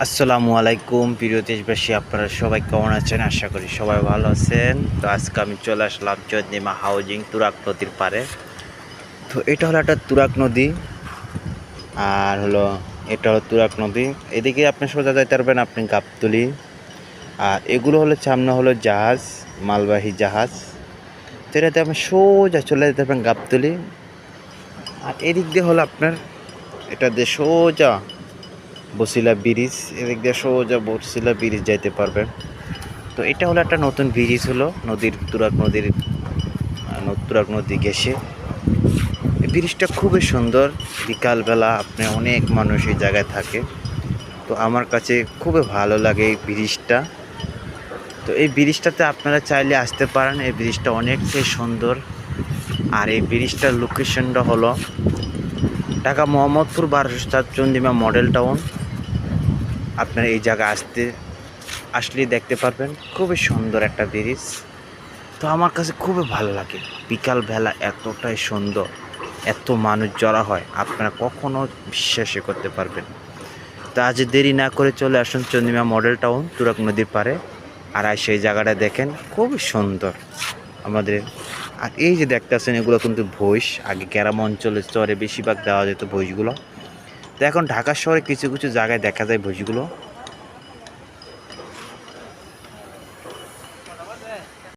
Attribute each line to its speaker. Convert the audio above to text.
Speaker 1: আসসালামু আলাইকুম প্রিয় দেশবাসী, আপনারা সবাই কেমন আছেন? আশা করি সবাই ভালো আছেন। তো আজকে আমি চলে আসলাম চন্দ্রিমা হাউজিং তুরাগ নদীর পাড়ে। তো এটা হলো একটা তুরাগ নদী, আর হলো এটা হলো তুরাগ নদী। এদিকে আপনি সোজা যাইতে পারবেন আপনি গাবতলী, আর এগুলো হলো সামনে হলো জাহাজ, মালবাহী জাহাজ। তো এটাতে আপনি সোজা চলে যেতে পারবেন গাবতলী। আর এদিক দিয়ে হলো আপনার এটা দিয়ে সোজা বসিলা ব্রিজ, এদিক দিয়ে সোজা বসিলা ব্রিজ যাইতে পারবেন। তো এটা হলো একটা নতুন ব্রিজ হলো নদীর তুরাগ নদী ঘেঁষে। এই ব্রিজটা খুবই সুন্দর। বিকালবেলা আপনি অনেক মানুষ এই জায়গায় থাকে, তো আমার কাছে খুবই ভালো লাগে এই ব্রিজটা। তো এই ব্রিজটাতে আপনারা চাইলে আসতে পারেন, এই ব্রিজটা অনেকটাই সুন্দর। আর এই ব্রিজটার লোকেশনটা হলো ঢাকা মোহাম্মদপুর 12 চন্দ্রিমা মডেল টাউন। আপনারা এই জায়গায় আসলেই দেখতে পারবেন, খুবই সুন্দর একটা ব্রিজ। তো আমার কাছে খুবই ভালো লাগে। বিকালবেলা এতটাই সুন্দর, এত মানুষ জড়া হয়, আপনারা কখনো বিশ্বাসই করতে পারবেন। তো আজ দেরি না করে চলে আসুন চন্দ্রিমা মডেল টাউন তুরাগ নদীর পাড়ে। আর সেই জায়গাটা দেখেন, খুবই সুন্দর আমাদের। আর এই যে দেখতেছেন, এগুলো কিন্তু ভৈষ। আগে গ্রাম অঞ্চলে চরে বেশিরভাগ দেওয়া যেত ভৈষগুলো। তো এখন ঢাকা শহরে কিছু কিছু জায়গায় দেখা যায় ভৈষগুলো।